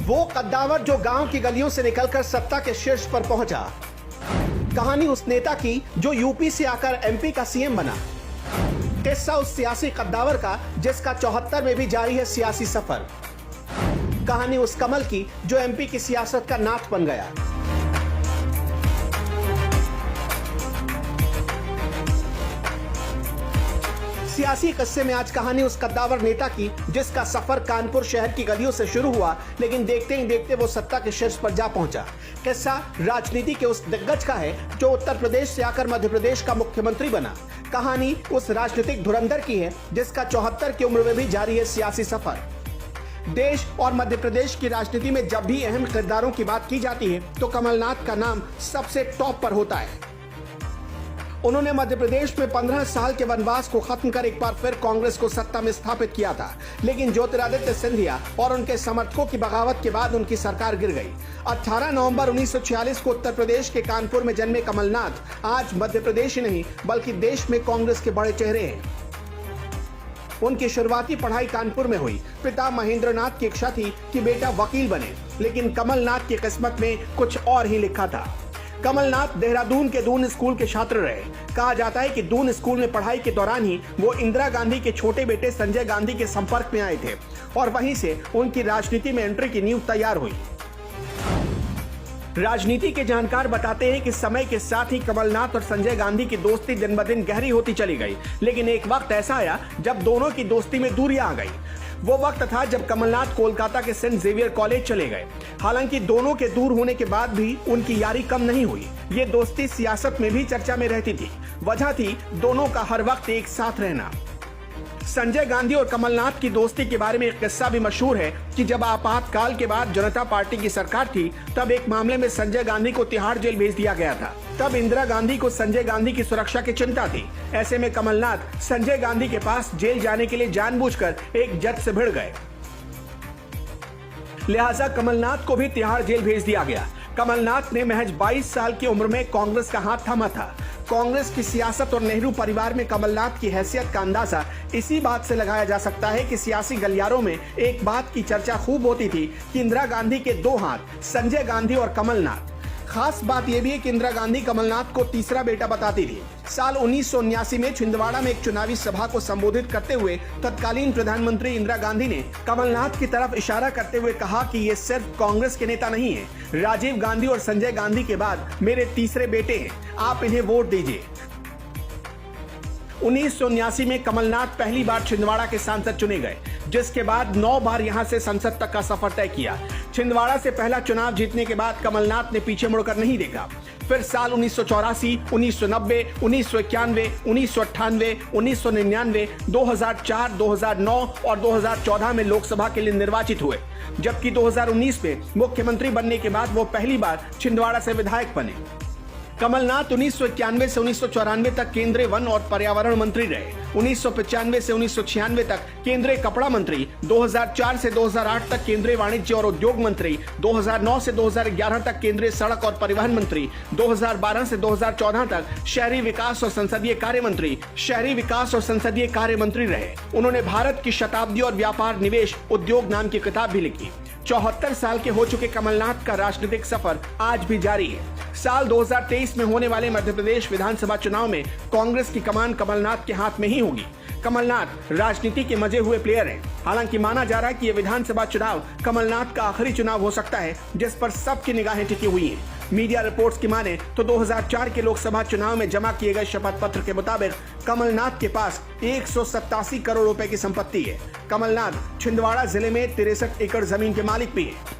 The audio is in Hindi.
वो कद्दावर जो गांव की गलियों से निकलकर सत्ता के शीर्ष पर पहुंचा। कहानी उस नेता की जो यूपी से आकर एमपी का सीएम बना। किस्सा उस सियासी कद्दावर का जिसका 74 में भी जारी है सियासी सफर। कहानी उस कमल की जो एमपी की सियासत का नाथ बन गया। सियासी किस्से में आज कहानी उस कद्दावर नेता की जिसका सफर कानपुर शहर की गलियों से शुरू हुआ, लेकिन देखते ही देखते वो सत्ता के शीर्ष पर जा पहुंचा। किस्सा राजनीति के उस दिग्गज का है जो उत्तर प्रदेश से आकर मध्य प्रदेश का मुख्यमंत्री बना। कहानी उस राजनीतिक धुरंधर की है जिसका 74 की उम्र में भी जारी है सियासी सफर। देश और मध्य प्रदेश की राजनीति में जब भी अहम किरदारों की बात की जाती है तो कमलनाथ का नाम सबसे टॉप पर होता है। उन्होंने मध्य प्रदेश में 15 साल के वनवास को खत्म कर एक बार फिर कांग्रेस को सत्ता में स्थापित किया था, लेकिन ज्योतिरादित्य सिंधिया और उनके समर्थकों की बगावत के बाद उनकी सरकार गिर गई। 18 नवंबर 1946 को उत्तर प्रदेश के कानपुर में जन्मे कमलनाथ आज मध्य प्रदेश ही नहीं बल्कि देश में कांग्रेस के बड़े चेहरे हैं। उनकी शुरुआती पढ़ाई कानपुर में हुई। पिता महेंद्र नाथ की इच्छा थी कि बेटा वकील बने, लेकिन कमलनाथ की किस्मत में कुछ और ही लिखा था। कमलनाथ देहरादून के दून स्कूल के छात्र रहे। कहा जाता है कि दून स्कूल में पढ़ाई के दौरान ही वो इंदिरा गांधी के छोटे बेटे संजय गांधी के संपर्क में आए थे और वहीं से उनकी राजनीति में एंट्री की नींव तैयार हुई। राजनीति के जानकार बताते हैं कि समय के साथ ही कमलनाथ और संजय गांधी की दोस्ती दिन ब दिन गहरी होती चली गई, लेकिन एक वक्त ऐसा आया जब दोनों की दोस्ती में दूरियां आ गई। वो वक्त था जब कमलनाथ कोलकाता के सेंट जेवियर कॉलेज चले गए। हालांकि दोनों के दूर होने के बाद भी उनकी यारी कम नहीं हुई। ये दोस्ती सियासत में भी चर्चा में रहती थी। वजह थी दोनों का हर वक्त एक साथ रहना। संजय गांधी और कमलनाथ की दोस्ती के बारे में एक किस्सा भी मशहूर है कि जब आपातकाल के बाद जनता पार्टी की सरकार थी, तब एक मामले में संजय गांधी को तिहाड़ जेल भेज दिया गया था। तब इंदिरा गांधी को संजय गांधी की सुरक्षा की चिंता थी। ऐसे में कमलनाथ संजय गांधी के पास जेल जाने के लिए जानबूझकर एक जज से भिड़ गए। लिहाजा कमलनाथ को भी तिहाड़ जेल भेज दिया गया। कमलनाथ ने महज 22 साल की उम्र में कांग्रेस का हाथ थामा था। कांग्रेस की सियासत और नेहरू परिवार में कमलनाथ की हैसियत का अंदाजा इसी बात से लगाया जा सकता है कि सियासी गलियारों में एक बात की चर्चा खूब होती थी कि इंदिरा गांधी के दो हाथ संजय गांधी और कमलनाथ। खास बात यह भी है कि इंदिरा गांधी कमलनाथ को तीसरा बेटा बताती थी। साल 1979 में छिंदवाड़ा में एक चुनावी सभा को संबोधित करते हुए तत्कालीन प्रधानमंत्री इंदिरा गांधी ने कमलनाथ की तरफ इशारा करते हुए कहा कि ये सिर्फ कांग्रेस के नेता नहीं है, राजीव गांधी और संजय गांधी के बाद मेरे तीसरे बेटे हैं, आप इन्हें वोट दीजिए। 1979 में कमलनाथ पहली बार छिंदवाड़ा के सांसद चुने गए, जिसके बाद 9 बार यहां से संसद तक का सफर तय किया। छिंदवाड़ा से पहला चुनाव जीतने के बाद कमलनाथ ने पीछे मुड़कर नहीं देखा। फिर साल 1984, 1990, 1991, 1998, 1999, 2004, 2009 और 2014 में लोकसभा के लिए निर्वाचित हुए, जबकि 2019 में मुख्यमंत्री बनने के बाद वो पहली बार छिंदवाड़ा से विधायक बने। कमलनाथ 1991 से 1994 तक केंद्रीय वन और पर्यावरण मंत्री रहे। 1995 से 1996 तक केंद्रीय कपड़ा मंत्री, 2004 से 2008 तक केंद्रीय वाणिज्य और उद्योग मंत्री, 2009 से 2011 तक केंद्रीय सड़क और परिवहन मंत्री, 2012 से 2014 तक शहरी विकास और संसदीय कार्य मंत्री रहे। उन्होंने भारत की शताब्दी और व्यापार निवेश उद्योग नाम की किताब भी लिखी। 74 साल के हो चुके कमलनाथ का राजनीतिक सफर आज भी जारी है। साल 2023 में होने वाले मध्य प्रदेश विधानसभा चुनाव में कांग्रेस की कमान कमलनाथ के हाथ में ही होगी। कमलनाथ राजनीति के मजे हुए प्लेयर हैं। हालांकि माना जा रहा है कि यह विधानसभा चुनाव कमलनाथ का आखिरी चुनाव हो सकता है जिस पर सबकी निगाहें टिकी हुई हैं। मीडिया रिपोर्ट्स की माने तो 2004 के लोकसभा चुनाव में जमा किए गए शपथ पत्र के मुताबिक कमलनाथ के पास 187 करोड़ रुपए की संपत्ति है। कमलनाथ छिंदवाड़ा जिले में 63 एकड़ जमीन के मालिक भी है।